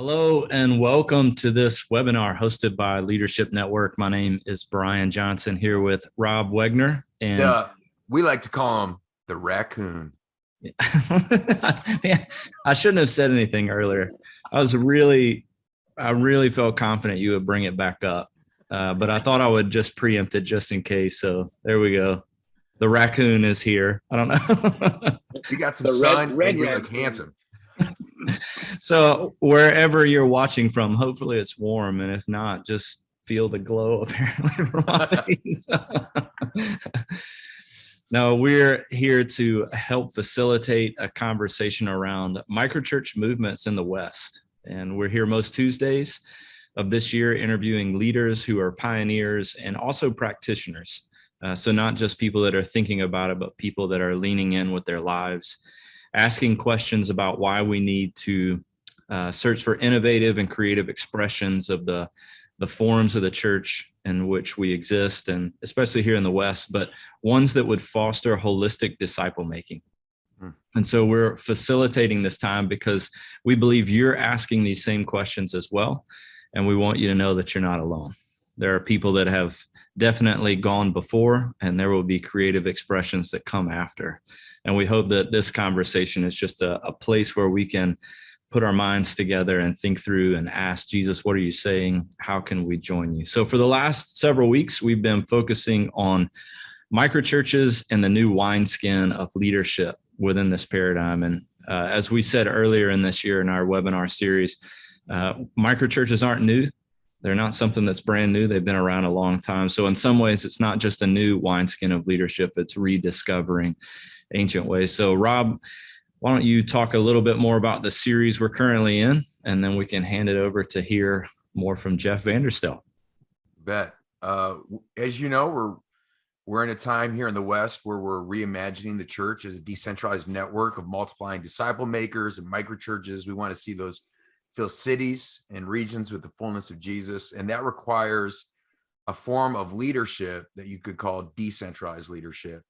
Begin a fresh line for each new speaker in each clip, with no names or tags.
Hello and welcome to this webinar hosted by Leadership Network. My name is Brian Johnson here with Rob Wegner. And
we like to call him the raccoon.
Man, I shouldn't have said anything earlier. I really felt confident you would bring it back up. But I thought I would just preempt it just in case. So there we go. The raccoon is here. I don't know.
We got some sun and you look handsome.
So wherever you're watching from, hopefully it's warm. And if not, just feel the glow apparently. No, we're here to help facilitate a conversation around microchurch movements in the West. And we're here most Tuesdays of this year interviewing leaders who are pioneers and also practitioners. So not just people that are thinking about it, but people that are leaning in with their lives, asking questions about why we need to search for innovative and creative expressions of the forms of the church in which we exist, and especially here in the West, but ones that would foster holistic disciple making. And so we're facilitating this time because we believe you're asking these same questions as well. And we want you to know that you're not alone. There are people that have definitely gone before, and there will be creative expressions that come after. And we hope that this conversation is just a place where we can put our minds together and think through and ask Jesus, what are you saying? How can we join you? So for the last several weeks, we've been focusing on microchurches and the new wineskin of leadership within this paradigm. And as we said earlier in this year in our webinar series, microchurches aren't new. They're not something that's brand new. They've been around a long time. So in some ways, it's not just a new wineskin of leadership. It's rediscovering ancient ways. So Rob, why don't you talk a little bit more about the series we're currently in, and then we can hand it over to hear more from Jeff Vanderstelt.
Bet. As you know, we're in a time here in the West where we're reimagining the church as a decentralized network of multiplying disciple makers and microchurches. We want to see those fill cities and regions with the fullness of Jesus, and that requires a form of leadership that you could call decentralized leadership.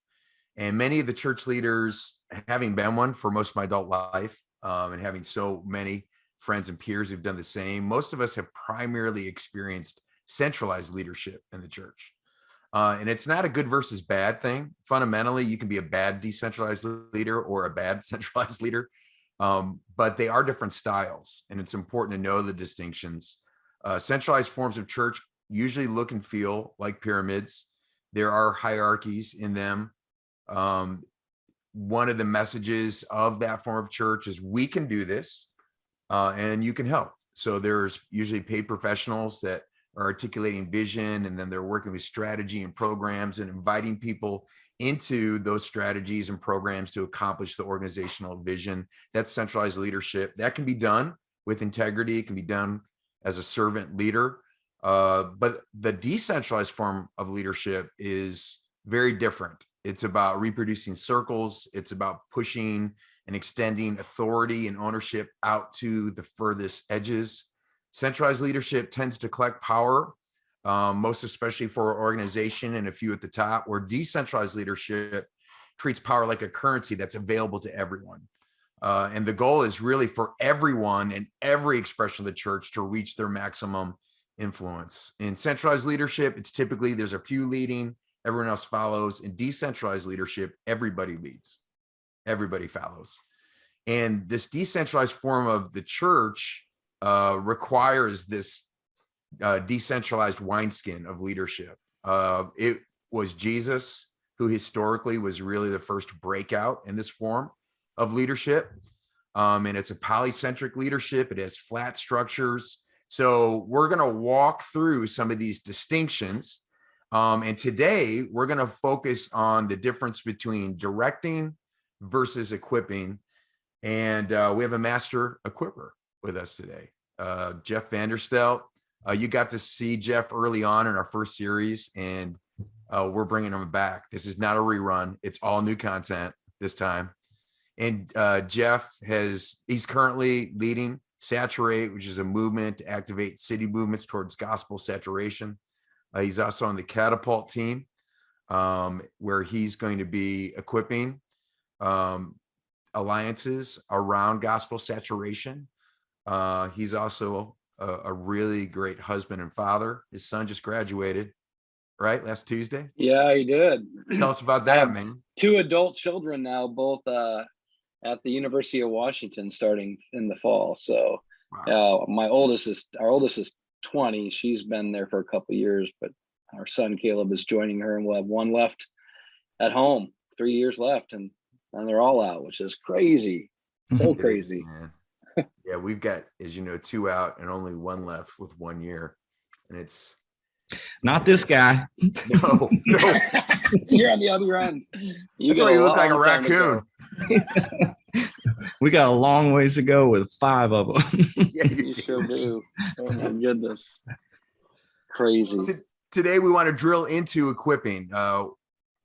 And many of the church leaders, having been one for most of my adult life, and having so many friends and peers who've done the same, most of us have primarily experienced centralized leadership in the church. And it's not a good versus bad thing. Fundamentally, you can be a bad decentralized leader or a bad centralized leader, but they are different styles, and it's important to know the distinctions. Centralized forms of church usually look and feel like pyramids. There are hierarchies in them. One of the messages of that form of church is we can do this, and you can help. So there's usually paid professionals that are articulating vision, and then they're working with strategy and programs and inviting people into those strategies and programs to accomplish the organizational vision. That's centralized leadership. That can be done with integrity. It can be done as a servant leader. But the decentralized form of leadership is very different. It's about reproducing circles. It's about pushing and extending authority and ownership out to the furthest edges. Centralized leadership tends to collect power, most especially for an organization and a few at the top, where decentralized leadership treats power like a currency that's available to everyone. And the goal is really for everyone and every expression of the church to reach their maximum influence. In centralized leadership, it's typically there's a few leading, everyone else follows. In decentralized leadership, everybody leads, everybody follows. And this decentralized form of the church requires this decentralized wineskin of leadership. It was Jesus who historically was really the first breakout in this form of leadership. And it's a polycentric leadership. It has flat structures. So we're going to walk through some of these distinctions. And today we're going to focus on the difference between directing versus equipping. And we have a master equipper with us today, Jeff Vanderstelt. You got to see Jeff early on in our first series, and we're bringing him back. This is not a rerun. It's all new content this time. And Jeff he's currently leading Saturate, which is a movement to activate city movements towards gospel saturation. He's also on the Catapult team, where he's going to be equipping alliances around gospel saturation. He's also a really great husband and father. His son just graduated, right? Last Tuesday.
Yeah, he did.
Tell us about
I
that,
have
man.
2 adult children now, both at the University of Washington starting in the fall. So
Wow.
our oldest is 20. She's been there for a couple of years, but our son Caleb is joining her, and we'll have one left at home, 3 years left, and they're all out, which is crazy. So
It is,
crazy.
man. Yeah, we've got, as you know, 2 out and only 1 left with 1 year. And it's
Not this guy.
no.
You're on the other end.
That's why you look like a raccoon.
We got a long ways to go with 5 of them.
Yeah,
You sure do. Oh my goodness. Crazy.
Today we want to drill into equipping.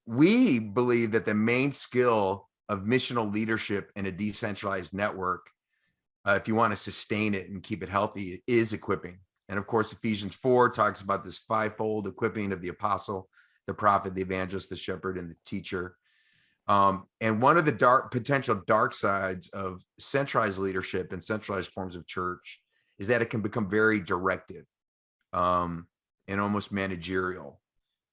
We believe that the main skill of missional leadership in a decentralized network, if you want to sustain it and keep it healthy, is equipping. And of course, Ephesians 4 talks about this 5-fold equipping of the apostle, the prophet, the evangelist, the shepherd, and the teacher. And one of the potential dark sides of centralized leadership and centralized forms of church is that it can become very directive and almost managerial.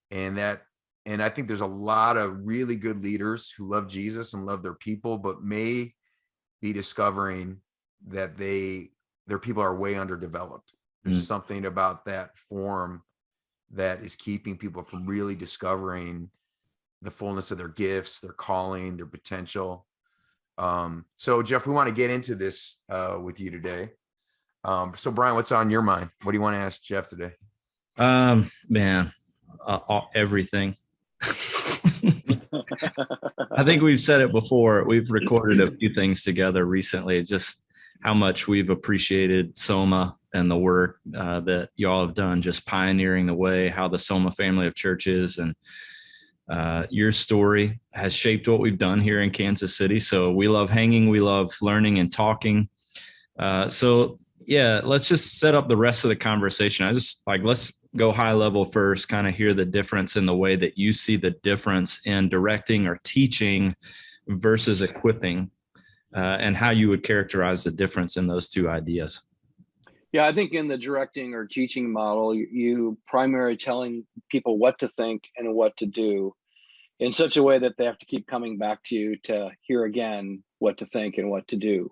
And I think there's a lot of really good leaders who love Jesus and love their people, but may be discovering that their people are way underdeveloped. There's something about that form that is keeping people from really discovering the fullness of their gifts, their calling, their potential. So Jeff, we want to get into this with you today. So Brian, what's on your mind? What do you want to ask Jeff today?
Man, everything. I think we've said it before. We've recorded a few things together recently, just how much we've appreciated Soma and the work that y'all have done, just pioneering the way, how the Soma family of churches and your story has shaped what we've done here in Kansas City. So we love hanging, we love learning and talking. So yeah, let's just set up the rest of the conversation. Let's go high level first, kind of hear the difference in the way that you see the difference in directing or teaching versus equipping, and how you would characterize the difference in those two ideas.
Yeah, I think in the directing or teaching model, you primarily telling people what to think and what to do in such a way that they have to keep coming back to you to hear again what to think and what to do.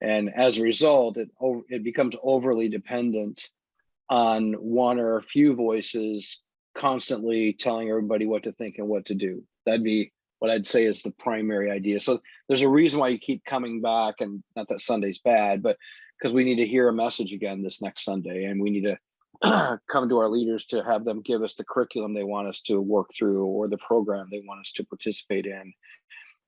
And as a result, it becomes overly dependent on one or a few voices constantly telling everybody what to think and what to do. That'd be what I'd say is the primary idea. So there's a reason why you keep coming back, and not that Sunday's bad, but because we need to hear a message again this next Sunday, and we need to come to our leaders to have them give us the curriculum they want us to work through or the program they want us to participate in.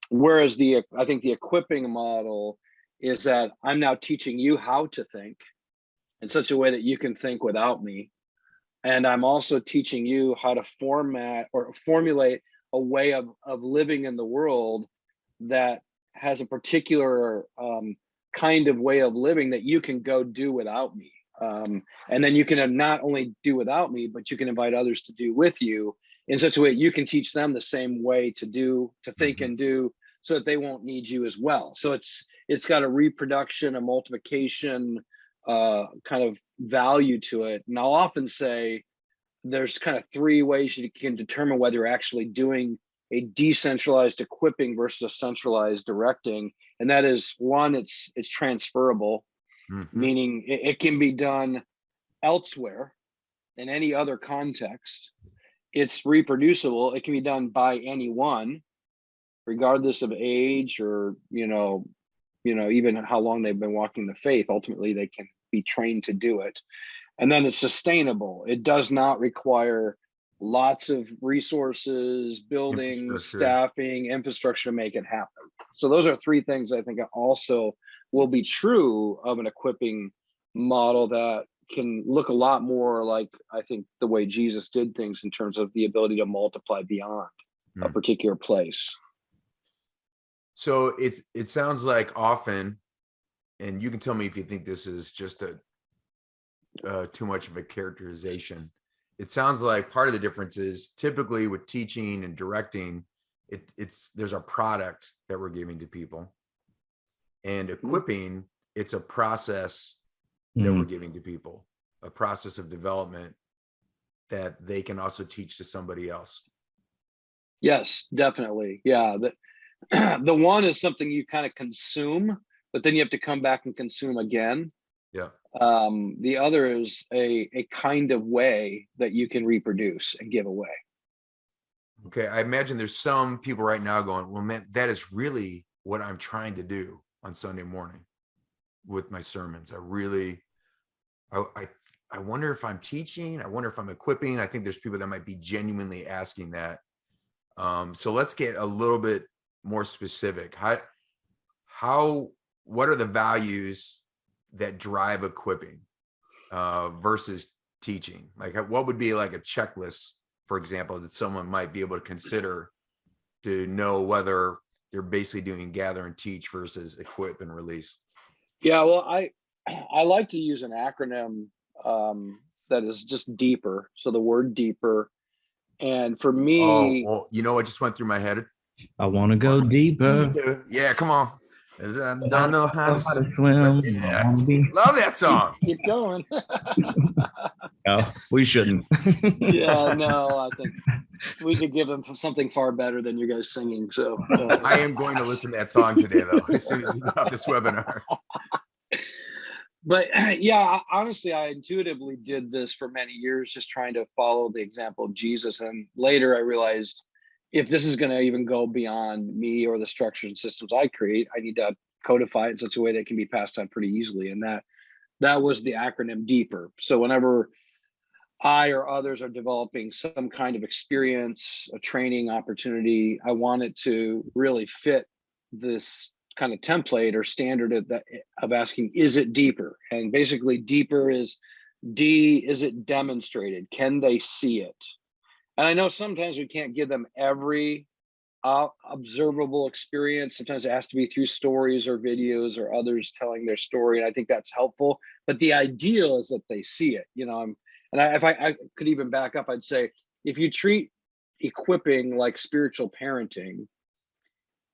Whereas I think the equipping model is that I'm now teaching you how to think in such a way that you can think without me. And I'm also teaching you how to format or formulate a way of living in the world that has a particular kind of way of living that you can go do without me. And then you can not only do without me, but you can invite others to do with you in such a way you can teach them the same way to think and do, so that they won't need you as well. So it's got a reproduction, a multiplication kind of value to it. And I'll often say there's kind of 3 ways you can determine whether you're actually doing a decentralized equipping versus a centralized directing. And that is, one, it's transferable, meaning it can be done elsewhere in any other context. It's reproducible. It can be done by anyone, regardless of age or, even how long they've been walking the faith. Ultimately, they can be trained to do it. And then it's sustainable. It does not require lots of resources, buildings, staffing, infrastructure to make it happen. So those are 3 things I think also will be true of an equipping model that can look a lot more like, I think, the way Jesus did things in terms of the ability to multiply beyond a particular place.
So it sounds like often, and you can tell me if you think this is just too much of a characterization. It sounds like part of the difference is typically with teaching and directing, there's a product that we're giving to people, and equipping, it's a process that we're
Mhm.
giving to people, a process of development that they can also teach to somebody else.
Yes, definitely. Yeah. The one is something you kind of consume, but then you have to come back and consume again.
Yeah.
The other is a kind of way that you can reproduce and give away.
Okay. I imagine there's some people right now going, well, man, that is really what I'm trying to do on Sunday morning with my sermons. I wonder if I'm teaching. I wonder if I'm equipping. I think there's people that might be genuinely asking that. So let's get a little bit more specific. What are the values that drive equipping versus teaching? Like, what would be like a checklist, for example, that someone might be able to consider to know whether they're basically doing gather and teach versus equip and release?
Yeah, well, I like to use an acronym that is just deeper. So the word deeper. And for
Oh,
me,
well, you know what just went through my head?
I want to go deeper.
Yeah, come on. 'Cause I don't know how to
swim.
yeah. Love that song.
keep going.
Oh, we shouldn't.
Yeah, no, I think we could give them something far better than you guys singing. So
I am going to listen to that song today, though, as soon as we get off this webinar.
but yeah, honestly, I intuitively did this for many years, just trying to follow the example of Jesus. And later I realized if this is going to even go beyond me or the structures and systems I create, I need to codify it in such a way that it can be passed on pretty easily. And that was the acronym deeper. So whenever I or others are developing some kind of experience, a training opportunity, I want it to really fit this kind of template or standard of asking, is it deeper? And basically deeper is is it demonstrated? Can they see it? And I know sometimes we can't give them every observable experience. Sometimes it has to be through stories or videos or others telling their story. And I think that's helpful. But the ideal is that they see it. If I could even back up, I'd say if you treat equipping like spiritual parenting,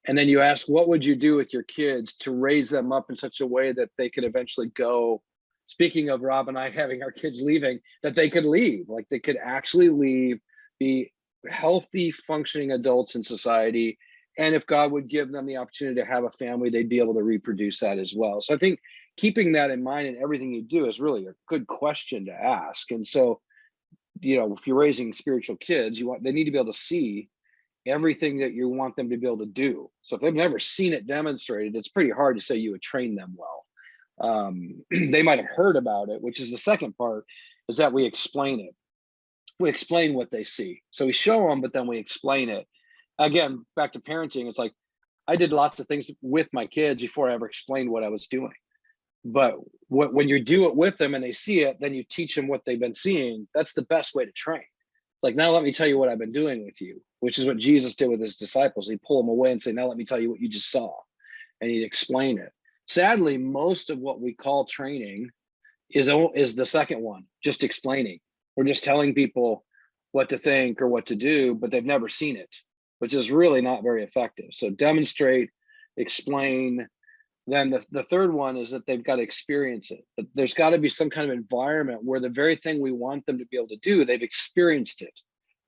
and then you ask, what would you do with your kids to raise them up in such a way that they could eventually go, speaking of Rob and I having our kids leaving, that they could leave, like they could actually leave, be healthy, functioning adults in society. And if God would give them the opportunity to have a family, they'd be able to reproduce that as well. So I think keeping that in mind in everything you do is really a good question to ask. And so, if you're raising spiritual kids, they need to be able to see everything that you want them to be able to do. So if they've never seen it demonstrated, it's pretty hard to say you would train them well. They might have heard about it, which is the second part, is that we explain it. We explain what they see. So we show them, but then we explain it. Again, back to parenting, it's like I did lots of things with my kids before I ever explained what I was doing. But when you do it with them and they see it, then you teach them what they've been seeing. That's the best way to train. It's like, now let me tell you what I've been doing with you, which is what Jesus did with his disciples. He'd pull them away and say, now let me tell you what you just saw. And he'd explain it. Sadly, most of what we call training is the second one, just explaining. We're just telling people what to think or what to do, but they've never seen it, which is really not very effective. So demonstrate, explain. Then the third one is that they've got to experience it. But there's got to be some kind of environment where the very thing we want them to be able to do, they've experienced it.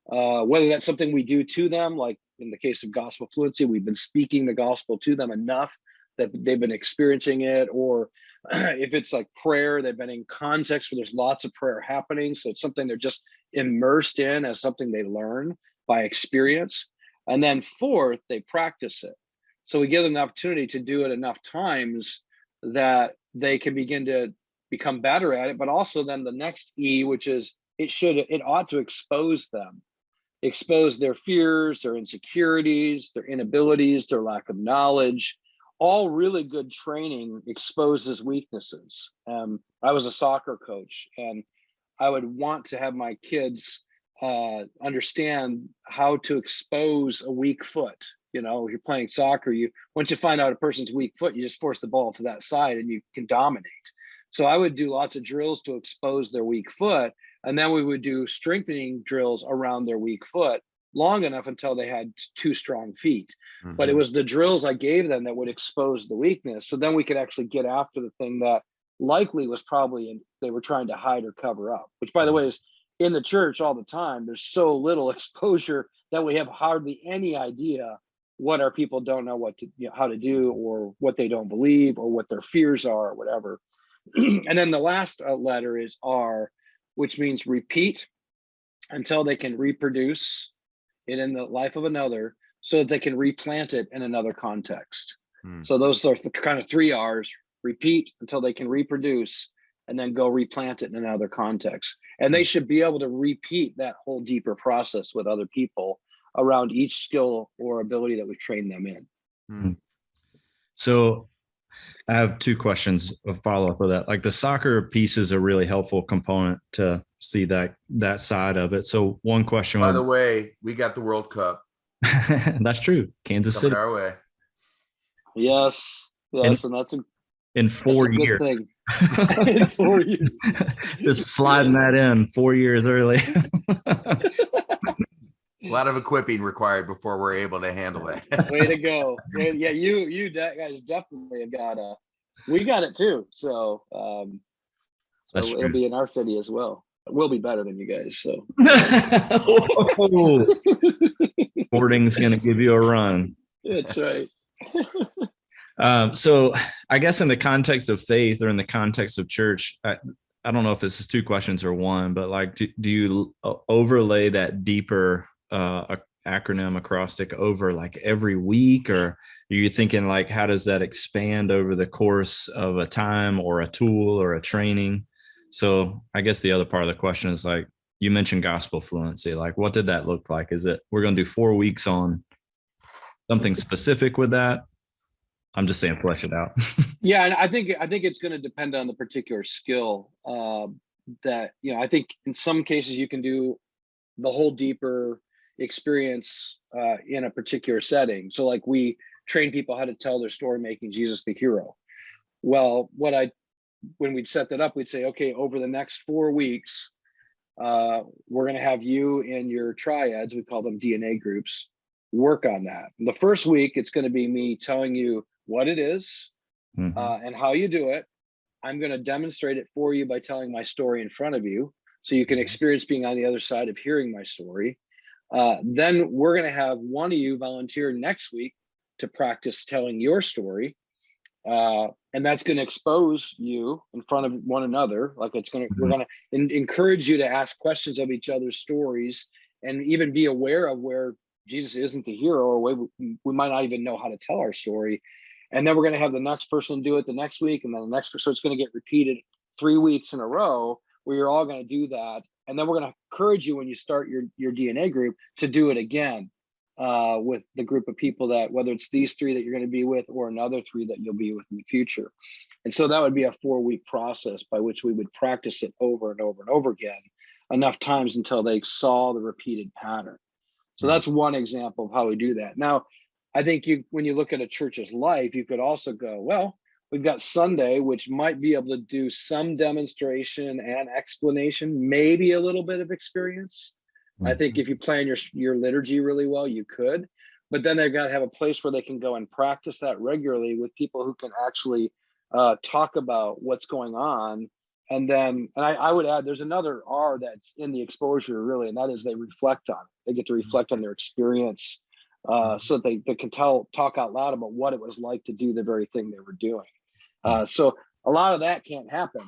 Whether that's something we do to them, like in the case of gospel fluency, we've been speaking the gospel to them enough that they've been experiencing it, or if it's like prayer, they've been in context where there's lots of prayer happening. So it's something they're just immersed in as something they learn by experience. And then fourth, they practice it. So we give them the opportunity to do it enough times that they can begin to become better at it. But also then the next E, which is it ought to expose them, expose their fears, their insecurities, their inabilities, their lack of knowledge. All really good training exposes weaknesses. I was a soccer coach, and I would want to have my kids understand how to expose a weak foot. If you're playing soccer, once you find out a person's weak foot, you just force the ball to that side and you can dominate. So I would do lots of drills to expose their weak foot. And then we would do strengthening drills around their weak foot long enough until they had two strong feet. Mm-hmm. But it was the drills I gave them that would expose the weakness. So then we could actually get after the thing that likely was probably they were trying to hide or cover up, which by the way is in the church all the time. There's so little exposure that we have hardly any idea what our people don't know what to, how to do, or what they don't believe, or what their fears are, or whatever. And then the last letter is R, which means repeat until they can reproduce it in the life of another, so that they can replant it in another context. So those are the kind of 3 R's: repeat until they can reproduce, and then go replant it in another context. And they should be able to repeat that whole deeper process with other people around each skill or ability that we've trained them in.
So I have 2 questions of follow up with that. Like the soccer piece is a really helpful component to see that side of it. So one question.
By the way, we got the World Cup.
That's true. Kansas City.
Our way.
Yes. And that's
in 4 years.
Thing. In 4 years.
Just sliding that in 4 years early.
A lot of equipping required before we're able to handle it.
Way to go. Yeah, you guys definitely have got we got it too. So, it'll be in our city as well. We'll be better than you guys. So
Sporting's going to give you a run.
That's right.
So I guess in the context of faith, or in the context of church, I don't know if this is 2 questions or one, but like, do you overlay that deeper acronym acrostic over like every week, or are you thinking like, how does that expand over the course of a time or a tool or a training? So I guess the other part of the question is like, you mentioned gospel fluency. Like, what did that look like? Is it, we're going to do 4 weeks on something specific with that? I'm just saying, flesh it out.
Yeah, and I think it's going to depend on the particular skill. That, I think in some cases you can do the whole deeper experience in a particular setting. So like we train people how to tell their story, making Jesus the hero. Well, when we'd set that up, we'd say, okay, over the next 4 weeks, we're going to have you and your triads, we call them DNA groups, work on that. The first week, it's going to be me telling you what it is and how you do it. I'm going to demonstrate it for you by telling my story in front of you, so you can experience being on the other side of hearing my story. Then we're going to have one of you volunteer next week to practice telling your story. And that's going to expose you in front of one another. Like we're going to encourage you to ask questions of each other's stories, and even be aware of where Jesus isn't the hero, or we might not even know how to tell our story. And then we're going to have the next person do it the next week, and then the next person. So it's going to get repeated 3 weeks in a row, where you're all going to do that. And then we're going to encourage you, when you start your DNA group, to do it again with the group of people, that whether it's these 3 that you're going to be with, or another 3 that you'll be with in the future. And so that would be a 4-week process by which we would practice it over and over and over again, enough times until they saw the repeated pattern. So that's one example of how we do that. Now, I think when you look at a church's life, you could also go, well, we've got Sunday, which might be able to do some demonstration and explanation, maybe a little bit of experience. I think if you plan your liturgy really well, you could. But then they've got to have a place where they can go and practice that regularly with people who can actually talk about what's going on. And I would add, there's another R that's in the exposure, really, and that is they reflect on it. They get to reflect on their experience, so they can talk out loud about what it was like to do the very thing they were doing. So a lot of that can't happen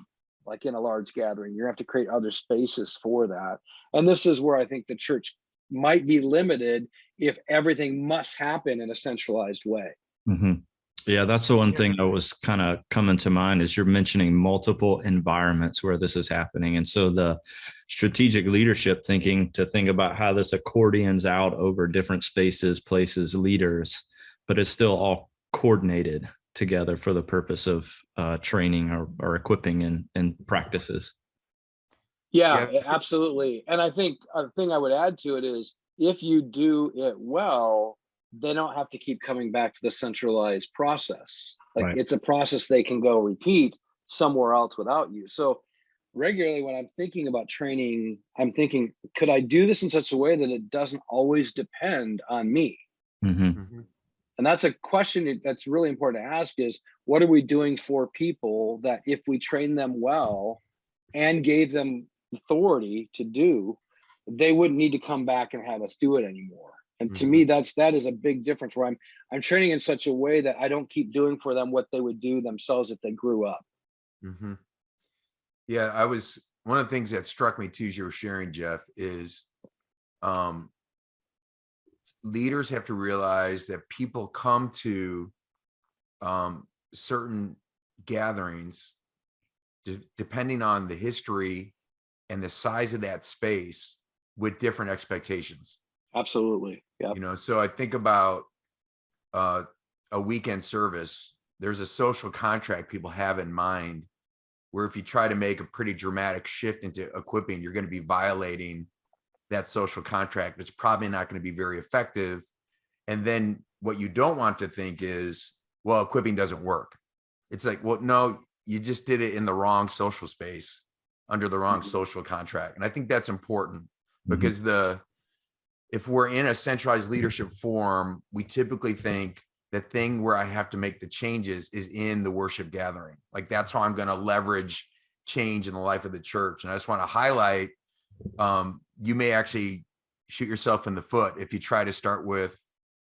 like in a large gathering. You have to create other spaces for that. And this is where I think the church might be limited if everything must happen in a centralized way.
Yeah, that's the one thing that was kind of coming to mind, is you're mentioning multiple environments where this is happening. And so the strategic leadership think about how this accordions out over different spaces, places, leaders, but it's still all coordinated together for the purpose of training or equipping and practices.
Yeah, absolutely. And I think a thing I would add to it is, if you do it well, they don't have to keep coming back to the centralized process. Like It's a process they can go repeat somewhere else without you. So regularly when I'm thinking about training, I'm thinking, could I do this in such a way that it doesn't always depend on me? And that's a question that's really important to ask is, what are we doing for people that if we train them well and gave them authority to do, they wouldn't need to come back and have us do it anymore. And to me, that is a big difference, where I'm training in such a way that I don't keep doing for them what they would do themselves if they grew up.
Mm-hmm. Yeah, one of the things that struck me too, as you were sharing, Jeff, is leaders have to realize that people come to certain gatherings depending on the history and the size of that space with different expectations.
Absolutely. Yeah.
So I think about a weekend service. There's a social contract people have in mind, where if you try to make a pretty dramatic shift into equipping, you're going to be violating that social contract. It's probably not going to be very effective. And then what you don't want to think is, well, equipping doesn't work. It's like, well, no, you just did it in the wrong social space under the wrong social contract. And I think that's important, because if we're in a centralized leadership forum, we typically think the thing where I have to make the changes is in the worship gathering. Like, that's how I'm going to leverage change in the life of the church. And I just want to highlight, you may actually shoot yourself in the foot if you try to start with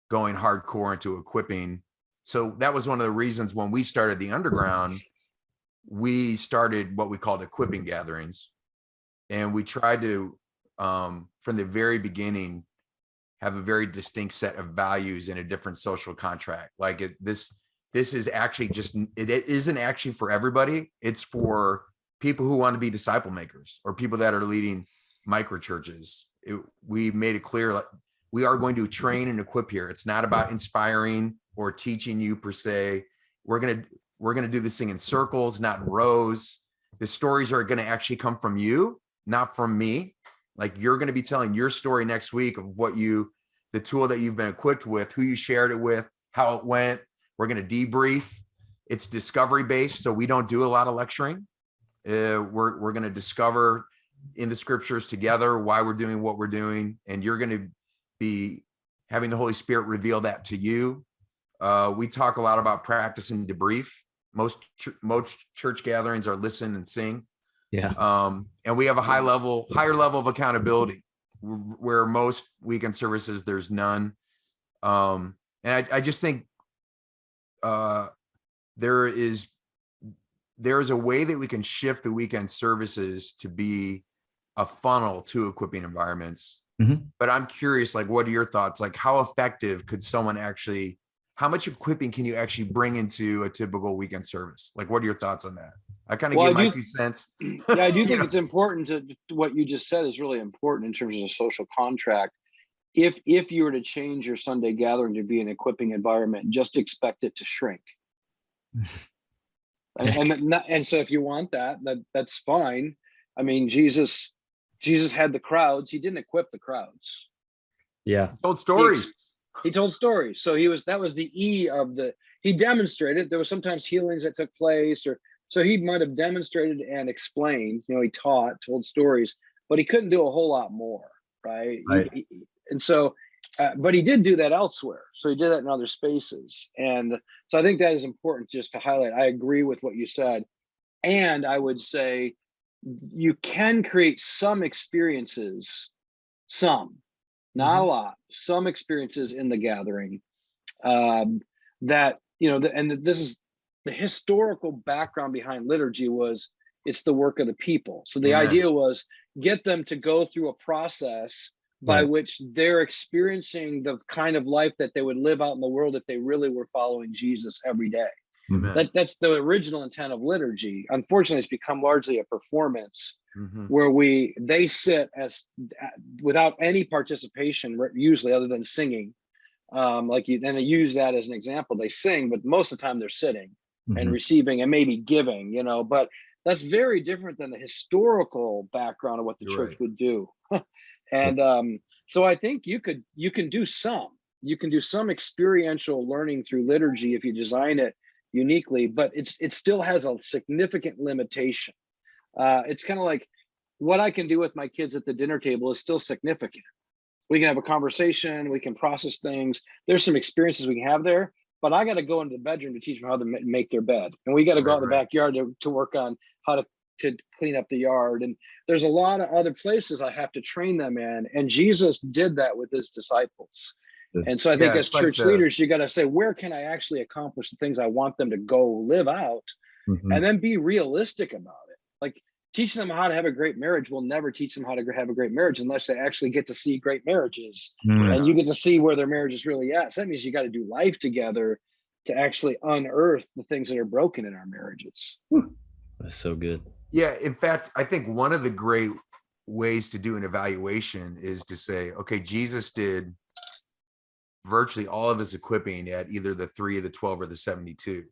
going hardcore into equipping. So that was one of the reasons when we started the Underground, we started what we called equipping gatherings. And we tried to, from the very beginning, have a very distinct set of values in a different social contract. Like this is actually it isn't actually for everybody. It's for people who want to be disciple makers or people that are leading microchurches. We made it clear, like, we are going to train and equip here. It's not about inspiring or teaching you per se. We're going to do this thing in circles, not in rows. The stories are going to actually come from you, not from me. Like, you're going to be telling your story next week of the tool that you've been equipped with, who you shared it with, how it went. We're going to debrief. It's discovery based, so we don't do a lot of lecturing. We're going to discover in the scriptures together why we're doing what we're doing, and you're going to be having the Holy Spirit reveal that to you. We talk a lot about practice and debrief. Most church gatherings are listen and sing.
Yeah.
And we have a higher level of accountability, where most weekend services, there's none. And I just think there is a way that we can shift the weekend services to be a funnel to equipping environments. But I'm curious, like, what are your thoughts? Like, how effective could someone actually, how much equipping can you actually bring into a typical weekend service? Like, what are your thoughts on that? I kind of give my 2 cents.
Yeah, I do think it's important to what you just said is really important in terms of the social contract. If you were to change your Sunday gathering to be an equipping environment, just expect it to shrink. and so if you want that's fine. I mean, Jesus had the crowds. He didn't equip the crowds.
Yeah.
He told stories.
He told stories. So that was the E of he demonstrated. There was sometimes healings that took place, so he might have demonstrated and explained, he taught, told stories, but he couldn't do a whole lot more. Right. And so, but he did do that elsewhere. So he did that in other spaces. And so I think that is important just to highlight. I agree with what you said. And I would say you can create some experiences, not a lot, some experiences in the gathering that, and this is the historical background behind liturgy was it's the work of the people. So the idea was get them to go through a process by which they're experiencing the kind of life that they would live out in the world if they really were following Jesus every day. That's the original intent of liturgy. Unfortunately, it's become largely a performance where they sit without any participation, usually other than singing. And they use that as an example. They sing, but most of the time they're sitting and receiving and maybe giving, but that's very different than the historical background of what the church would do. And so I think you can do some experiential learning through liturgy if you design it uniquely, but it still has a significant limitation. It's kind of like what I can do with my kids at the dinner table is still significant. We can have a conversation. We can process things. There's some experiences we can have there, but I got to go into the bedroom to teach them how to make their bed. And we got to go out in the backyard to work on how to clean up the yard. And there's a lot of other places I have to train them in. And Jesus did that with his disciples. And so I think as church leaders, you got to say, where can I actually accomplish the things I want them to go live out? And then be realistic about it. Like, teaching them how to have a great marriage will never teach them how to have a great marriage unless they actually get to see great marriages. And you get to see where their marriage is really at. So that means you got to do life together to actually unearth the things that are broken in our marriages.
That's so good.
Yeah. In fact, I think one of the great ways to do an evaluation is to say, okay, Jesus did virtually all of his equipping at either the 3, the 12, or the 72.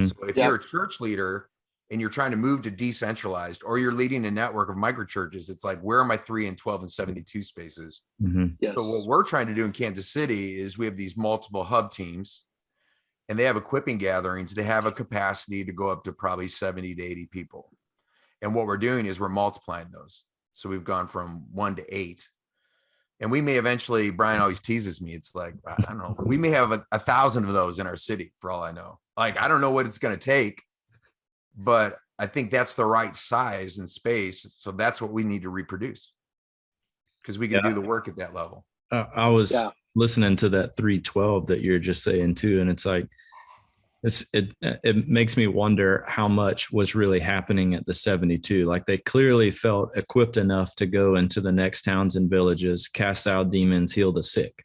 So if you're a church leader and you're trying to move to decentralized, or you're leading a network of microchurches, it's like, where are my 3 and 12 and 72 spaces?
Yes.
So what we're trying to do in Kansas City is we have these multiple hub teams, and they have equipping gatherings. They have a capacity to go up to probably 70 to 80 people. And what we're doing is we're multiplying those. So we've gone from 1 to 8. And we may eventually, Brian always teases me, it's like, I don't know, we may have 1,000 of those in our city for all I know. Like, I don't know what it's going to take, but I think that's the right size and space. So that's what we need to reproduce, because we can do the work at that level.
I was listening to that 312 that you're just saying too. And it's like, it makes me wonder how much was really happening at the 72. Like, they clearly felt equipped enough to go into the next towns and villages, cast out demons, heal the sick.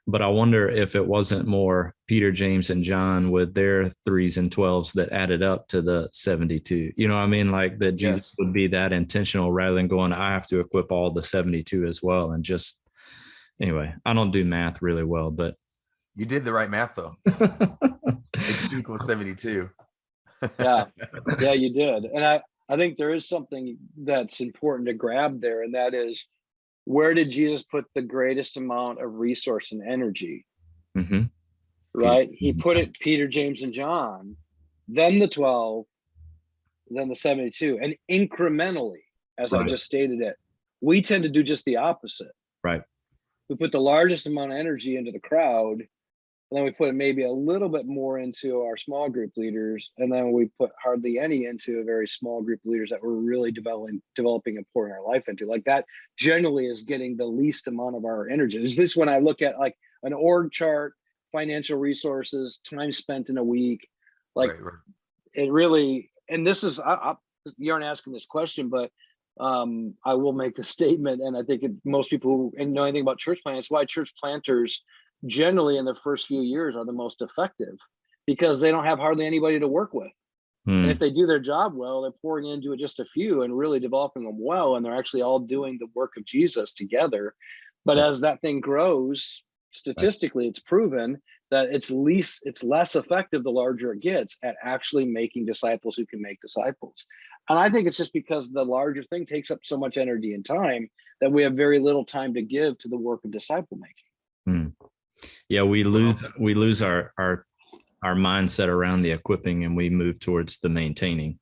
But I wonder if it wasn't more Peter, James, and John with their 3s and 12s that added up to the 72. You know what I mean? Like, that Jesus would be that intentional rather than going, I have to equip all the 72 as well. And just, anyway, I don't do math really well, but
you did the right math though. It equals 72.
Yeah, you did. And I think there is something that's important to grab there, and that is, where did Jesus put the greatest amount of resource and energy? Right? He put it Peter, James, and John, then the 12, then the 72, and incrementally, as I just stated it. We tend to do just the opposite.
Right.
We put the largest amount of energy into the crowd, and then we put maybe a little bit more into our small group leaders, and then we put hardly any into a very small group of leaders that we're really developing and pouring our life into. Like, that generally is getting the least amount of our energy. Is this when I look at like an org chart, financial resources, time spent in a week, like it really, and this is, you aren't asking this question, but I will make the statement, and I think most people who know anything about church planting, it's why church planters generally in the first few years are the most effective, because they don't have hardly anybody to work with. And if they do their job well, they're pouring into it just a few and really developing them well, and they're actually all doing the work of Jesus together. But as that thing grows, statistically, it's proven that it's less effective the larger it gets at actually making disciples who can make disciples. And I think it's just because the larger thing takes up so much energy and time that we have very little time to give to the work of disciple making.
Yeah, we lose our mindset around the equipping, and we move towards the maintaining,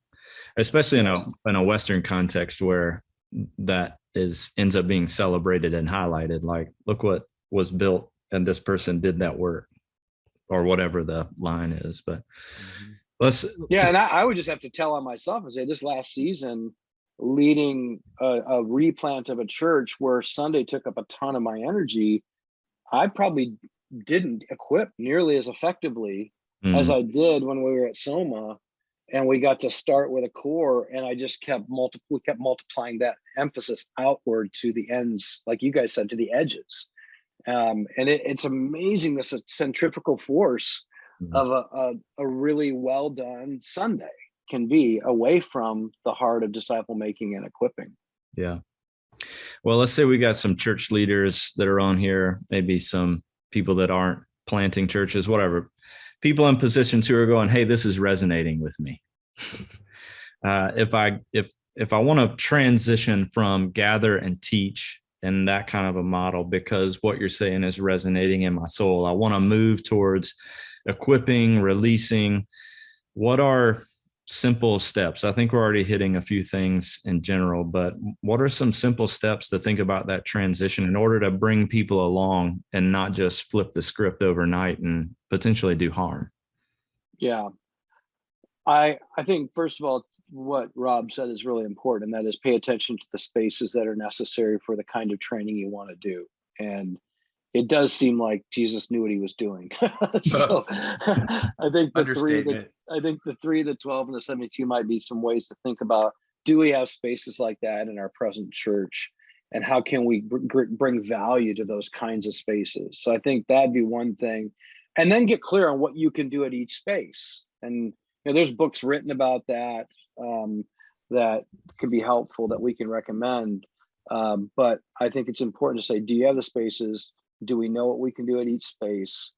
especially in a Western context where that ends up being celebrated and highlighted. Like, look what was built, and this person did that work, or whatever the line is. But
and I would just have to tell on myself and say, this last season, leading a replant of a church where Sunday took up a ton of my energy, I probably didn't equip nearly as effectively as I did when we were at Soma, and we got to start with a core, and I just kept multiplying that emphasis outward to the ends, like you guys said, to the edges. And it's amazing, this centrifugal force of a really well done Sunday can be away from the heart of disciple making and equipping.
Yeah. Well, let's say we got some church leaders that are on here, maybe some people that aren't planting churches, whatever, people in positions who are going, hey, this is resonating with me. If I want to transition from gather and teach and that kind of a model, because what you're saying is resonating in my soul, I want to move towards equipping, releasing. What are simple steps? I think we're already hitting a few things in general, but what are some simple steps to think about that transition in order to bring people along and not just flip the script overnight and potentially do harm?
Yeah. I think, first of all, what Rob said is really important, and that is pay attention to the spaces that are necessary for the kind of training you want to do. And it does seem like Jesus knew what he was doing. So I think the three, the 12, and the 72 might be some ways to think about, do we have spaces like that in our present church? And how can we bring value to those kinds of spaces? So I think that'd be one thing. And then get clear on what you can do at each space. And there's books written about that that could be helpful that we can recommend. But I think it's important to say, do you have the spaces? Do we know what we can do at each space?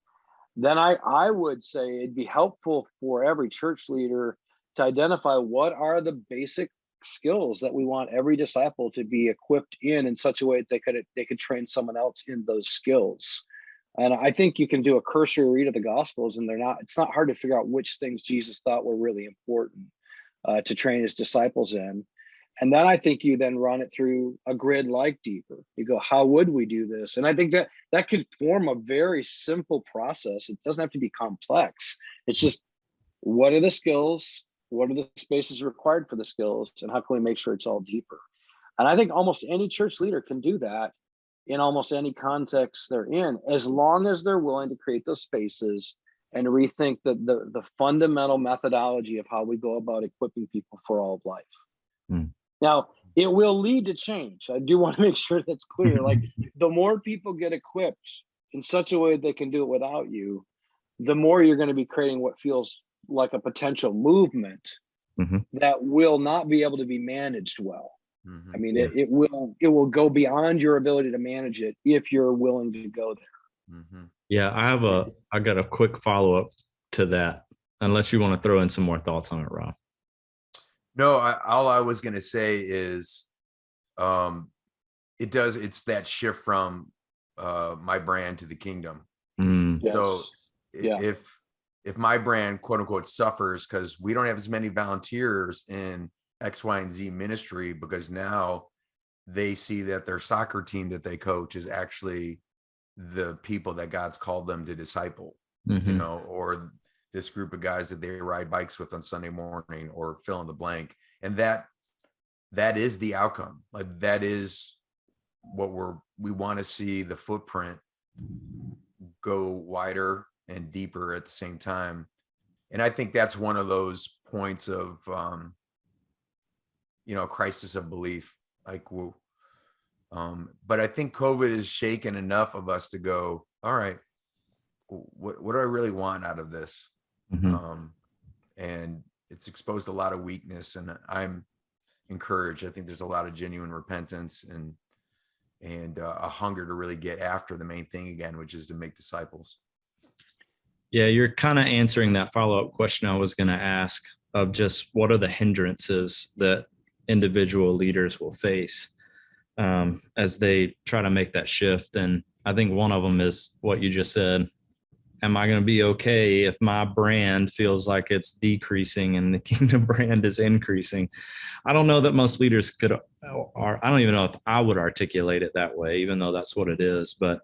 Then I would say it'd be helpful for every church leader to identify what are the basic skills that we want every disciple to be equipped in such a way that they could train someone else in those skills. And I think you can do a cursory read of the Gospels, and it's not hard to figure out which things Jesus thought were really important to train his disciples in. And then I think you then run it through a grid like Deeper. You go, how would we do this? And I think that could form a very simple process. It doesn't have to be complex. It's just, what are the skills? What are the spaces required for the skills? And how can we make sure it's all deeper? And I think almost any church leader can do that in almost any context they're in, as long as they're willing to create those spaces and rethink the fundamental methodology of how we go about equipping people for all of life. Mm. Now, it will lead to change. I do want to make sure that's clear. Like, the more people get equipped in such a way they can do it without you, the more you're going to be creating what feels like a potential movement that will not be able to be managed well. I mean, it will go beyond your ability to manage it if you're willing to go there.
Yeah, I got a quick follow-up to that, unless you want to throw in some more thoughts on it, Rob.
No, all I was going to say is it's that shift from my brand to the kingdom.
Yes.
So if my brand, quote unquote, suffers because we don't have as many volunteers in X, Y, and Z ministry, because now they see that their soccer team that they coach is actually the people that God's called them to disciple, or this group of guys that they ride bikes with on Sunday morning, or fill in the blank. And that is the outcome. Like, that is what we want to see, the footprint go wider and deeper at the same time. And I think that's one of those points of, crisis of belief. Like, but I think COVID has shaken enough of us to go, all right, what do I really want out of this? And it's exposed a lot of weakness, and I'm encouraged. I think there's a lot of genuine repentance and a hunger to really get after the main thing again, which is to make disciples.
Yeah, you're kind of answering that follow-up question I was going to ask, of just what are the hindrances that individual leaders will face as they try to make that shift. And I think one of them is what you just said. Am I going to be okay if my brand feels like it's decreasing and the kingdom brand is increasing? I don't know that most leaders could, or I don't even know if I would articulate it that way, even though that's what it is. But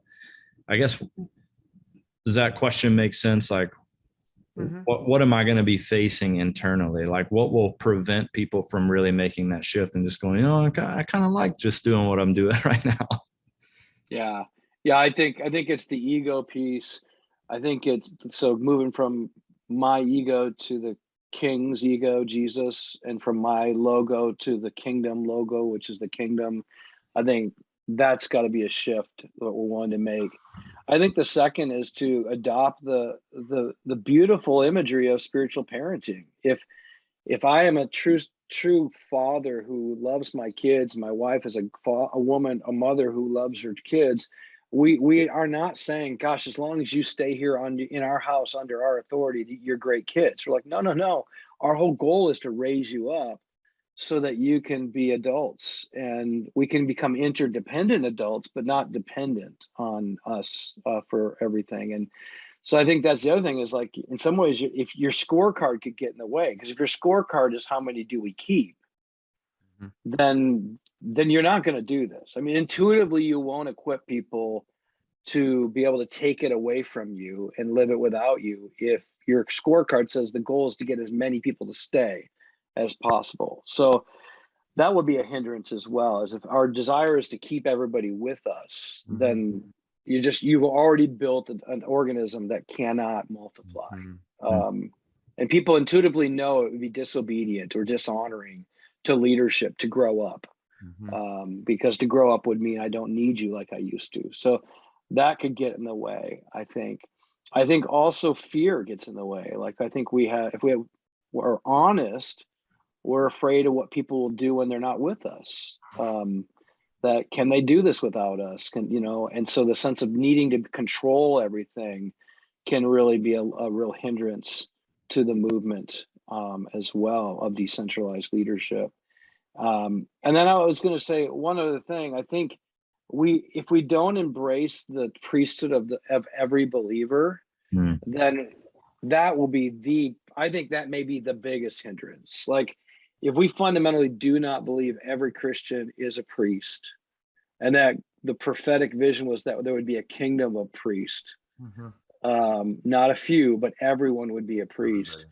I guess, does that question make sense? Like, what am I going to be facing internally? Like, what will prevent people from really making that shift and just going, I kind of like just doing what I'm doing right now?
Yeah. I think it's the ego piece. I think it's so moving from my ego to the king's ego, Jesus, and from my logo to the kingdom logo, which is the kingdom. I think that's got to be a shift that we're wanting to make. I think the second is to adopt the beautiful imagery of spiritual parenting. If I am a true father who loves my kids, my wife is a mother who loves her kids, we are not saying, gosh, as long as you stay here in our house under our authority, you're great kids. We're like, no. Our whole goal is to raise you up so that you can be adults, and we can become interdependent adults, but not dependent on us for everything. And So I think that's the other thing is like, in some ways, if your scorecard could get in the way, because if your scorecard is how many do we keep, then you're not going to do this. I mean, intuitively, you won't equip people to be able to take it away from you and live it without you if your scorecard says the goal is to get as many people to stay as possible. So that would be a hindrance as well, as if our desire is to keep everybody with us, then you've already built an organism that cannot multiply. And people intuitively know it would be disobedient or dishonoring to leadership to grow up, because to grow up would mean I don't need you like I used to. So that could get in the way. I think also fear gets in the way. Like, I think if we're honest, we're afraid of what people will do when they're not with us. That can they do this without us? And so the sense of needing to control everything can really be a real hindrance to the movement as well of decentralized leadership. And then I was going to say one other thing. I think if we don't embrace the priesthood of every believer, then that will be I think that may be the biggest hindrance. Like, if we fundamentally do not believe every Christian is a priest, and that the prophetic vision was that there would be a kingdom of priests, not a few, but everyone would be a priest,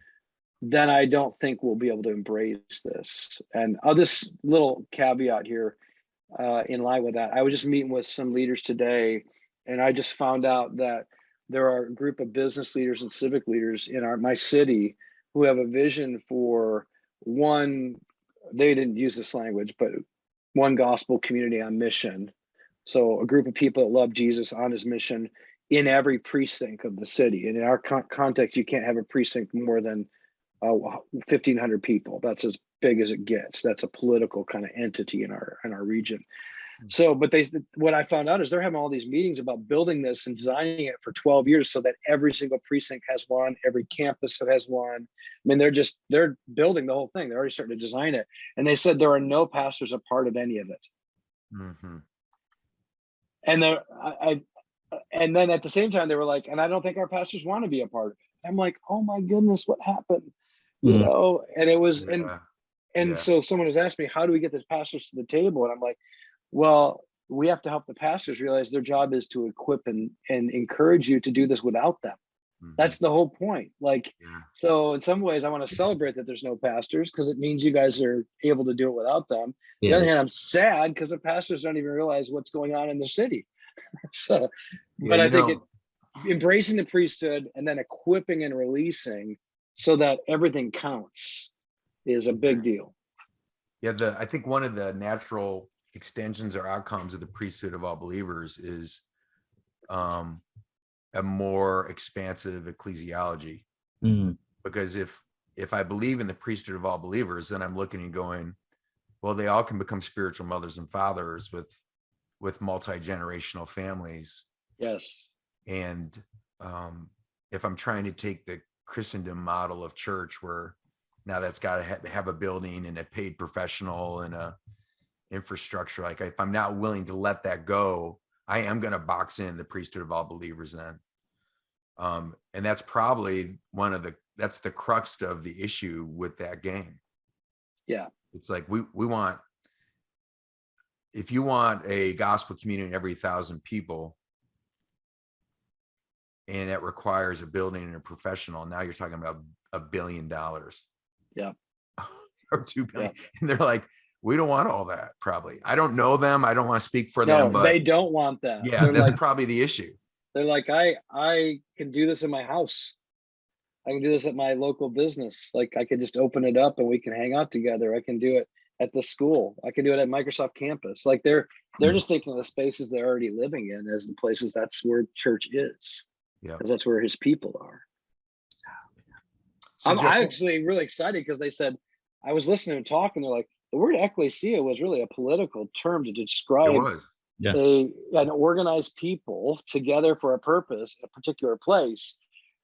then I don't think we'll be able to embrace this. And I'll just little caveat here in line with that. I was just meeting with some leaders today, and I just found out that there are a group of business leaders and civic leaders in my city who have a vision for they didn't use this language, but one gospel community on mission. So a group of people that love Jesus on his mission in every precinct of the city. And in our context, you can't have a precinct more than 1,500 people. That's as big as it gets. That's a political kind of entity in our region. So, but what I found out is they're having all these meetings about building this and designing it for 12 years so that every single precinct has one, every campus that has one. I mean, they're building the whole thing. They're already starting to design it. And they said there are no pastors a part of any of it. And then at the same time, they were like, and I don't think our pastors want to be a part of it. I'm like, oh my goodness, what happened? You know, and it was, so someone has asked me, how do we get the pastors to the table? And I'm like, well, we have to help the pastors realize their job is to equip and encourage you to do this without them. That's the whole point. Like, so in some ways I want to celebrate that there's no pastors, because it means you guys are able to do it without them. On the other hand, I'm sad because the pastors don't even realize what's going on in the city. So, but I think embracing the priesthood and then equipping and releasing so that everything counts is a big deal.
I think one of the natural extensions or outcomes of the priesthood of all believers is a more expansive ecclesiology. Because if I believe in the priesthood of all believers, then I'm looking and going, well, they all can become spiritual mothers and fathers with multi-generational families.
Yes.
And if I'm trying to take the Christendom model of church, where now that's got to have a building and a paid professional and a infrastructure, like if I'm not willing to let that go, I am going to box in the priesthood of all believers then. And that's probably that's the crux of the issue with that game.
Yeah.
It's like if you want a gospel community every 1,000 people, and it requires a building and a professional, now you're talking about $1 billion.
Yeah.
Or $2 billion. Yeah. And they're like, we don't want all that, probably. I don't know them. I don't want to speak for them, but
they don't want that.
Yeah, that's probably the issue.
They're like, I can do this in my house. I can do this at my local business. Like, I could just open it up and we can hang out together. I can do it at the school. I can do it at Microsoft campus. Like, they're just thinking of the spaces they're already living in as the places that's where church is. Yeah, because that's where his people are. So I'm actually really excited because they said, I was listening and talking, they're like, the word ecclesia was really a political term to describe an organized people together for a purpose in a particular place.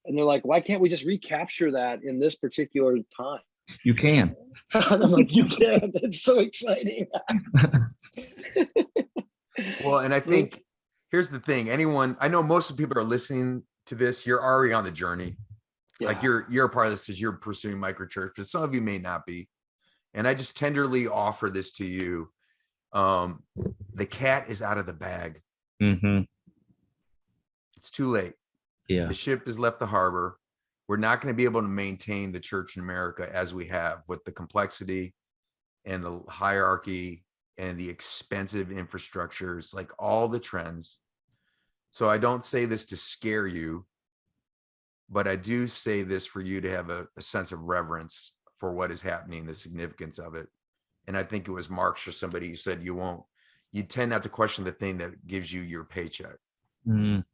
And they're like, why can't we just recapture that in this particular time?
You can.
And I'm like, you can. It's so exciting.
Well, and I think here's the thing. I know most of the people are listening to this, you're already on the journey. Like
Yeah.
you're a part of this because you're pursuing MicroChurch, but some of you may not be. And I just tenderly offer this to you. The cat is out of the bag.
Mm-hmm.
It's too late.
Yeah.
The ship has left the harbor. We're not going to be able to maintain the church in America as we have, with the complexity and the hierarchy and the expensive infrastructures, like all the trends. So I don't say this to scare you, but I do say this for you to have a sense of reverence for what is happening, the significance of it. And I think it was Marx or somebody who said you tend not to question the thing that gives you your paycheck, you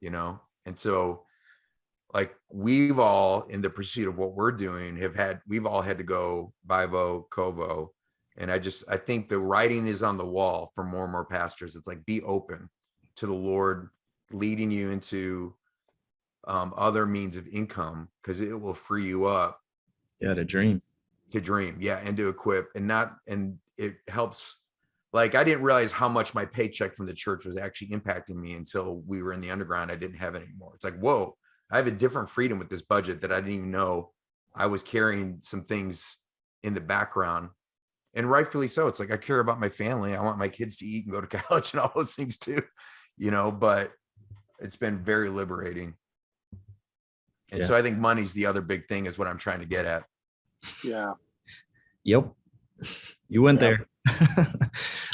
know? And so, like, we've all, in the pursuit of what we're doing, we've all had to go Bivo, Covo. And I think the writing is on the wall for more and more pastors. It's like, be open to the Lord leading you into other means of income, because it will free you up.
Yeah, to dream.
Yeah, and to equip, and it helps. Like, I didn't realize how much my paycheck from the church was actually impacting me until we were in the underground. I didn't have it anymore. It's like, whoa, I have a different freedom with this budget that I didn't even know I was carrying some things in the background. And rightfully so. It's like, I care about my family. I want my kids to eat and go to college and all those things too, you know, but it's been very liberating. And so I think money's the other big thing, is what I'm trying to get at.
Yeah.
Yep. You went there.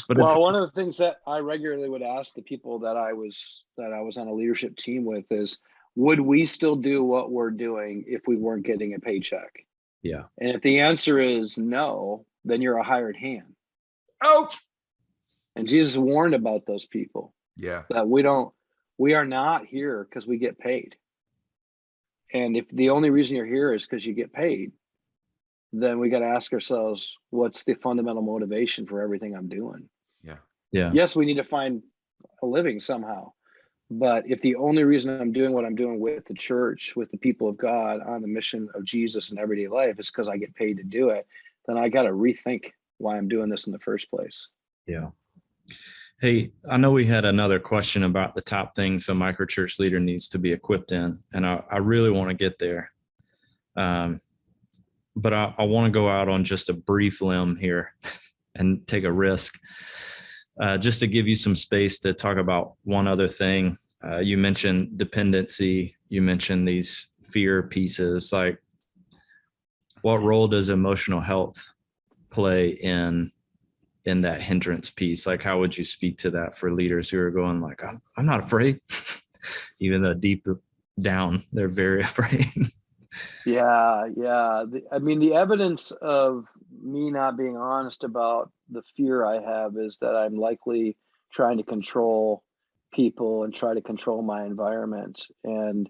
But one of the things that I regularly would ask the people that I was on a leadership team with is, would we still do what we're doing if we weren't getting a paycheck?
Yeah.
And if the answer is no, then you're a hired hand.
Ouch.
And Jesus warned about those people.
Yeah.
That we are not here because we get paid. And if the only reason you're here is because you get paid, then we got to ask ourselves, what's the fundamental motivation for everything I'm doing?
Yeah.
Yeah.
Yes, we need to find a living somehow. But if the only reason I'm doing what I'm doing with the church, with the people of God on the mission of Jesus in everyday life, is because I get paid to do it, then I got to rethink why I'm doing this in the first place.
Yeah. Hey, I know we had another question about the top things a MicroChurch leader needs to be equipped in, and I really want to get there. But I want to go out on just a brief limb here and take a risk, just to give you some space to talk about one other thing. You mentioned dependency. You mentioned these fear pieces. Like, what role does emotional health play in that hindrance piece? Like, how would you speak to that for leaders who are going like, I'm not afraid, even though deep down they're very afraid?
Yeah. I mean, the evidence of me not being honest about the fear I have is that I'm likely trying to control people and try to control my environment. And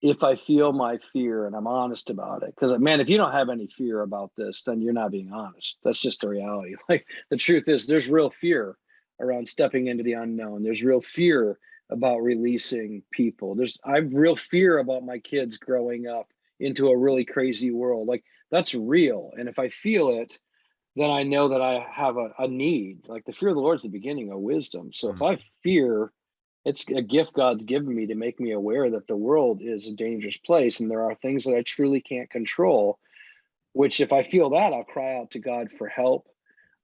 if I feel my fear and I'm honest about it, because, man, if you don't have any fear about this, then you're not being honest. That's just the reality. Like, the truth is, there's real fear around stepping into the unknown. There's real fear about releasing people. I have real fear about my kids growing up into a really crazy world. Like, that's real. And if I feel it, then I know that I have a need. Like, the fear of the Lord is the beginning of wisdom. So if I fear, it's a gift God's given me to make me aware that the world is a dangerous place and there are things that I truly can't control, which, if I feel that, I'll cry out to God for help.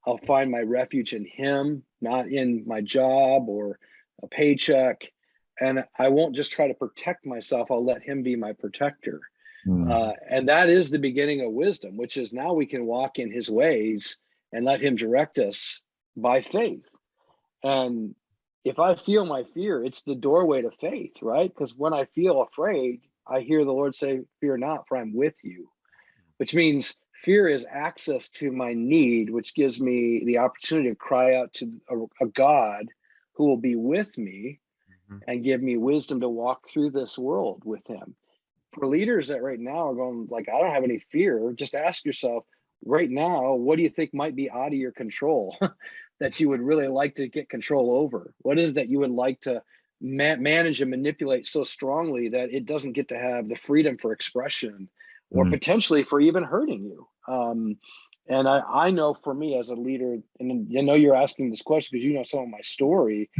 I'll find my refuge in Him, not in my job or a paycheck. And I won't just try to protect myself. I'll let Him be my protector. And that is the beginning of wisdom, which is now we can walk in His ways and let Him direct us by faith. And if I feel my fear, it's the doorway to faith, right? Because when I feel afraid, I hear the Lord say, fear not, for I'm with you, which means fear is access to my need, which gives me the opportunity to cry out to a God who will be with me and give me wisdom to walk through this world with Him. For leaders that right now are going like, I don't have any fear, just ask yourself right now, what do you think might be out of your control that you would really like to get control over? What is that you would like to manage and manipulate so strongly that it doesn't get to have the freedom for expression or potentially for even hurting you? And I know for me as a leader, and you know, you're asking this question because you know some of my story.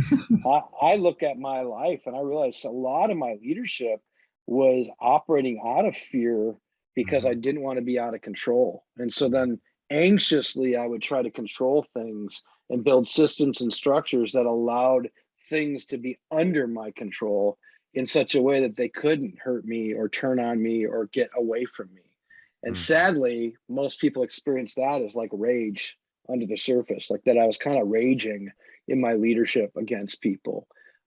I look at my life and I realize a lot of my leadership was operating out of fear because I didn't want to be out of control. And so then anxiously, I would try to control things and build systems and structures that allowed things to be under my control in such a way that they couldn't hurt me or turn on me or get away from me. And sadly, most people experience that as like rage under the surface, like that I was kind of raging in my leadership against people.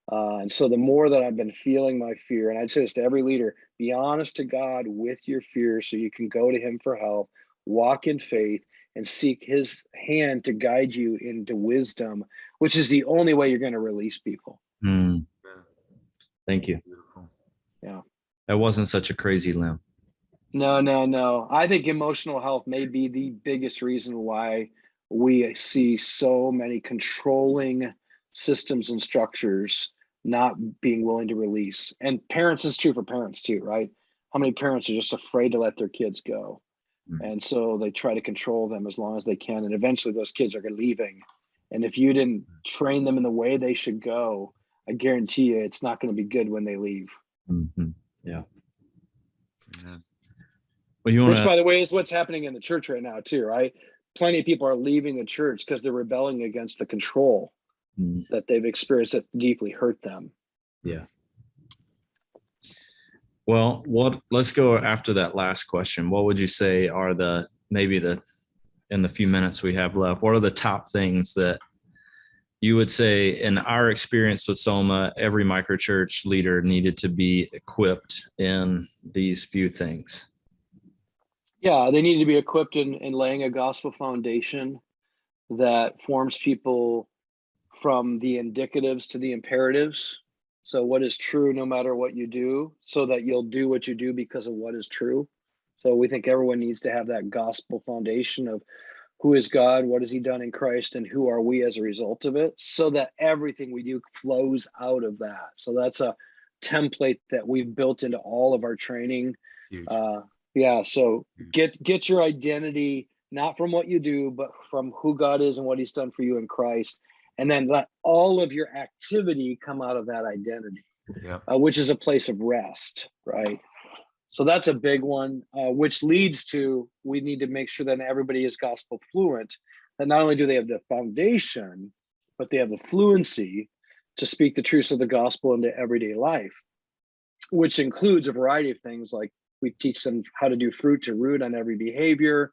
And so the more that I've been feeling my fear, and I'd say this to every leader, be honest to God with your fear so you can go to him for help, walk in faith, and seek his hand to guide you into wisdom, which is the only way you're going to release people.
Mm. Thank you.
Beautiful.
Yeah.
That wasn't such a crazy limb.
No. I think emotional health may be the biggest reason why we see so many controlling systems and structures not being willing to release. And parents, is true for parents too, right? How many parents are just afraid to let their kids go? And so they try to control them as long as they can. And eventually those kids are leaving. And if you didn't train them in the way they should go, I guarantee you it's not going to be good when they leave.
Mm-hmm. Yeah.
Yeah.
Well, you want
Which,
to,
by the way, is what's happening in the church right now, too, right? Plenty of people are leaving the church because they're rebelling against the control that they've experienced that deeply hurt them.
yeah. Well, let's go after that last question. What would you say are in the few minutes we have left, what are the top things that you would say in our experience with Soma, every microchurch leader needed to be equipped in these few things?
Yeah, they need to be equipped in laying a gospel foundation that forms people from the indicatives to the imperatives. So what is true no matter what you do, so that you'll do what you do because of what is true. So we think everyone needs to have that gospel foundation of who is God, what has he done in Christ, and who are we as a result of it, so that everything we do flows out of that. So that's a template that we've built into all of our training.
Huge.
Yeah, so get your identity not from what you do, but from who God is and what he's done for you in Christ. And then let all of your activity come out of that identity, which is a place of rest, right? So that's a big one, which leads to, we need to make sure that everybody is gospel fluent. That not only do they have the foundation, but they have the fluency to speak the truths of the gospel into everyday life, which includes a variety of things. Like we teach them how to do fruit to root on every behavior,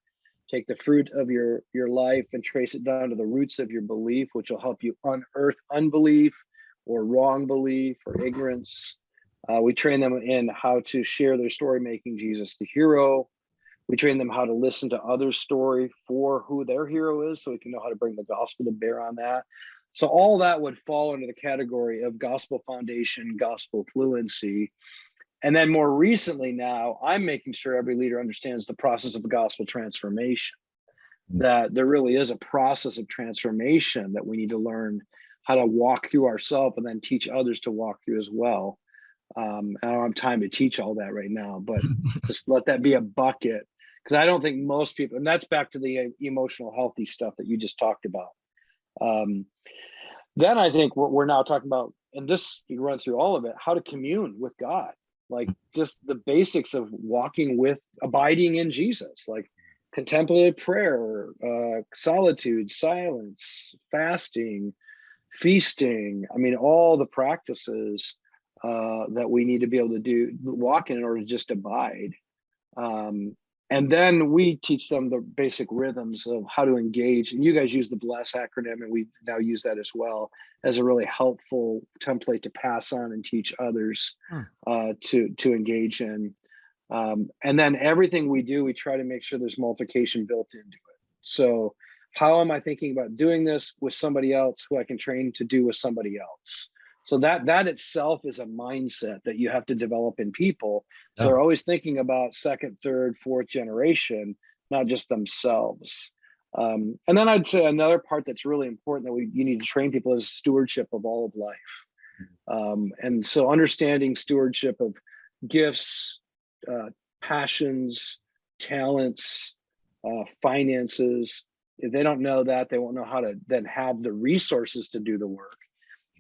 take the fruit of your life and trace it down to the roots of your belief, which will help you unearth unbelief or wrong belief or ignorance. We train them in how to share their story, making Jesus the hero. We train them how to listen to others' story for who their hero is, so we can know how to bring the gospel to bear on that. So all that would fall under the category of gospel foundation, gospel fluency. And then more recently now, I'm making sure every leader understands the process of the gospel transformation, that there really is a process of transformation that we need to learn how to walk through ourselves and then teach others to walk through as well. I don't have time to teach all that right now, but just let that be a bucket, because I don't think most people, and that's back to the emotional healthy stuff that you just talked about. Then I think what we're now talking about, and this, you run through all of it, how to commune with God, like just the basics of walking with, abiding in Jesus, like contemplative prayer, solitude, silence, fasting, feasting. I mean, all the practices that we need to be able to do, walk in order to just abide. And then we teach them the basic rhythms of how to engage. And you guys use the BLESS acronym, and we now use that as well as a really helpful template to pass on and teach others to engage in. And then everything we do, we try to make sure there's multiplication built into it. So how am I thinking about doing this with somebody else who I can train to do with somebody else? So that itself is a mindset that you have to develop in people. So they're always thinking about second, third, fourth generation, not just themselves. And then I'd say another part that's really important that you need to train people is stewardship of all of life. And so understanding stewardship of gifts, passions, talents, finances. If they don't know that, they won't know how to then have the resources to do the work.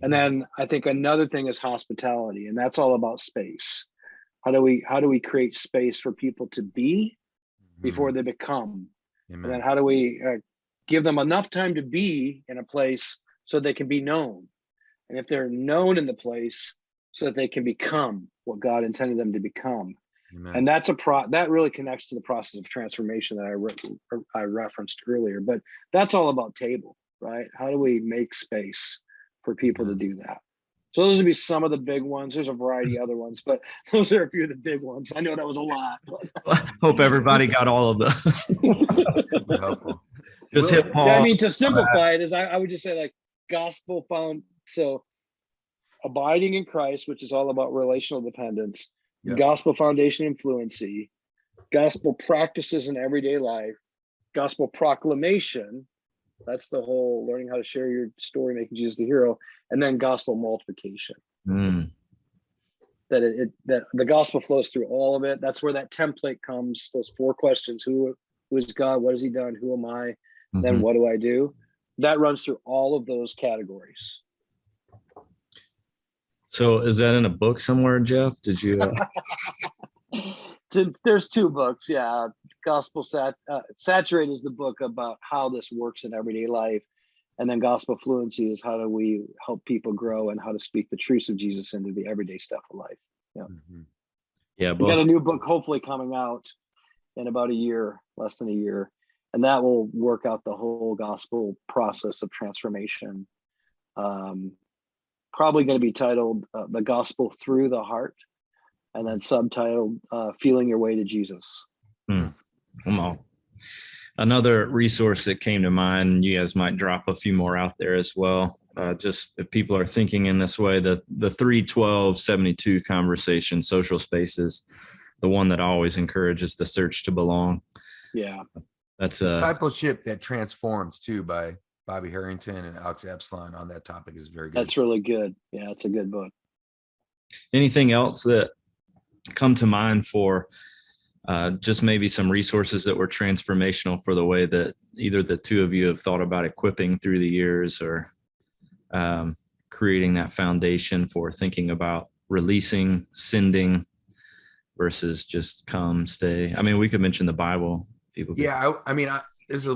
And then I think another thing is hospitality, and that's all about space. How do we create space for people to be before they become?
Amen.
And then how do we give them enough time to be in a place so they can be known? And if they're known in the place, so that they can become what God intended them to become.
Amen.
And that's that really connects to the process of transformation that I referenced earlier. But that's all about table, right? How do we make space for people to do that? So those would be some of the big ones. There's a variety of other ones, but those are a few of the big ones. I know that was a lot.
I hope everybody got all of those.
Super helpful.
Just hit pause.
Yeah, I mean, to simplify it is I would just say like gospel found. So abiding in Christ, which is all about relational dependence, gospel foundation and fluency, gospel practices in everyday life, gospel proclamation. That's the whole learning how to share your story, making Jesus the hero, and then gospel multiplication. That that the gospel flows through all of it. That's where that template comes. Those 4 questions: who is God? What has He done? Who am I? Then what do I do? That runs through all of those categories.
So is that in a book somewhere, Jeff? Did you?
There's 2 books. Yeah. Gospel Saturate is the book about how this works in everyday life. And then Gospel Fluency is how do we help people grow and how to speak the truths of Jesus into the everyday stuff of life. Yeah.
Yeah.
We got a new book hopefully coming out in about a year, less than a year. And that will work out the whole gospel process of transformation. Probably going to be titled The Gospel Through the Heart, and then subtitled Feeling Your Way to Jesus.
Come on. Another resource that came to mind, you guys might drop a few more out there as well. Just if people are thinking in this way, the 3:12:72 conversation, social spaces, the one that always encourages the search to belong.
Yeah.
That's
Discipleship That Transforms too, by Bobby Harrington and Alex Epsilon on that topic is very good.
That's really good. Yeah, it's a good book.
Anything else that come to mind for just maybe some resources that were transformational for the way that either the 2 of you have thought about equipping through the years, or creating that foundation for thinking about releasing, sending versus just come, stay? I mean, we could mention the Bible. People could.
Yeah, I mean, this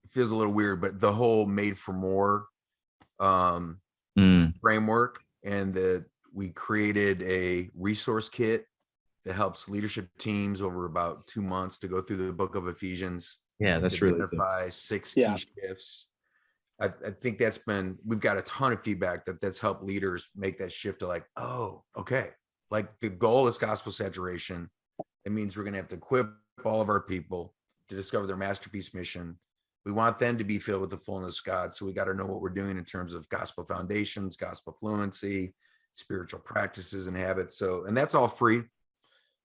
feels a little weird, but the whole Made for More framework, and that we created a resource kit that helps leadership teams over about 2 months to go through the book of Ephesians.
Yeah, that's really good.
Identify 6 key shifts. I think we've got a ton of feedback that's helped leaders make that shift to like, oh, okay. Like the goal is gospel saturation. It means we're going to have to equip all of our people to discover their masterpiece mission. We want them to be filled with the fullness of God. So we got to know what we're doing in terms of gospel foundations, gospel fluency, spiritual practices and habits. So, and that's all free.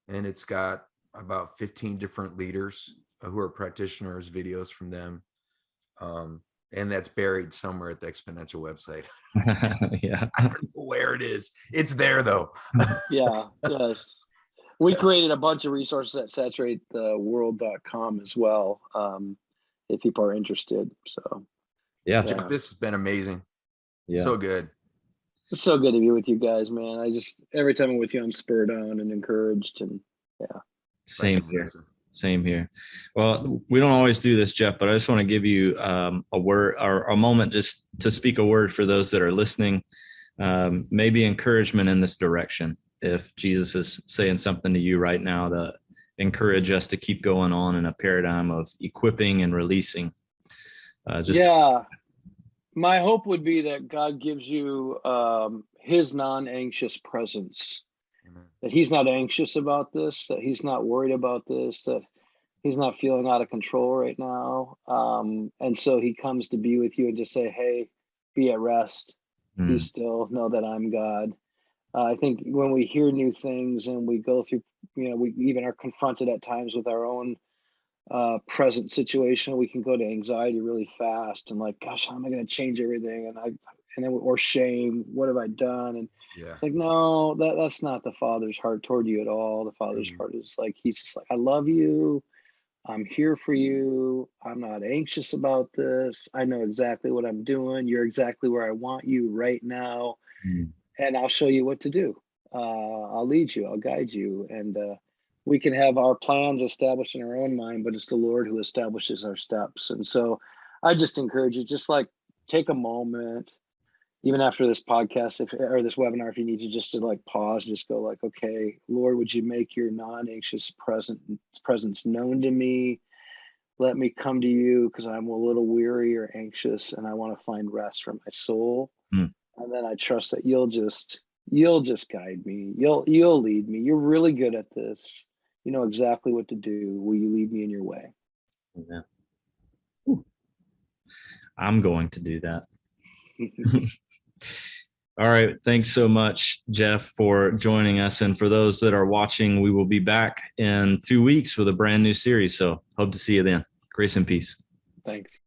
And it's got about 15 different leaders who are practitioners, videos from them. And that's buried somewhere at the Exponential website.
Yeah.
I don't know where it is. It's there though.
Yeah. Yes. We created a bunch of resources at saturatetheworld.com as well. If people are interested. So
yeah.
This has been amazing.
Yeah.
So good.
It's so good to be with you guys, man. Every time I'm with you, I'm spurred on and encouraged, and yeah.
Same here. Well, we don't always do this, Jeff, but I just want to give you a word or a moment just to speak a word for those that are listening. Maybe encouragement in this direction. If Jesus is saying something to you right now to encourage us to keep going on in a paradigm of equipping and releasing.
My hope would be that God gives you his non-anxious presence. Amen. That he's not anxious about this, that he's not worried about this, that he's not feeling out of control right now. And so he comes to be with you and just say, hey, be at rest, be still, know that I'm God. I think when we hear new things and we go through, we even are confronted at times with our own present situation, we can go to anxiety really fast and like, gosh, how am I going to change everything? Or shame, what have I done? And like, no, that's not the Father's heart toward you at all. The Father's heart is like, he's just like, I love you. I'm here for you. I'm not anxious about this. I know exactly what I'm doing. You're exactly where I want you right now.
Mm.
And I'll show you what to do. I'll lead you. I'll guide you. And we can have our plans established in our own mind, but it's the Lord who establishes our steps. And so I just encourage you, just like take a moment, even after this podcast, or this webinar, if you need to, just to like pause, just go like, okay, Lord, would you make your non-anxious presence known to me? Let me come to you because I'm a little weary or anxious and I want to find rest for my soul.
Mm.
And then I trust that you'll just guide me. You'll lead me. You're really good at this. You know exactly what to do. Will you lead me in your way?
Yeah. I'm going to do that. All right. Thanks so much, Jeff, for joining us. And for those that are watching, we will be back in 2 weeks with a brand new series. So hope to see you then. Grace and peace.
Thanks.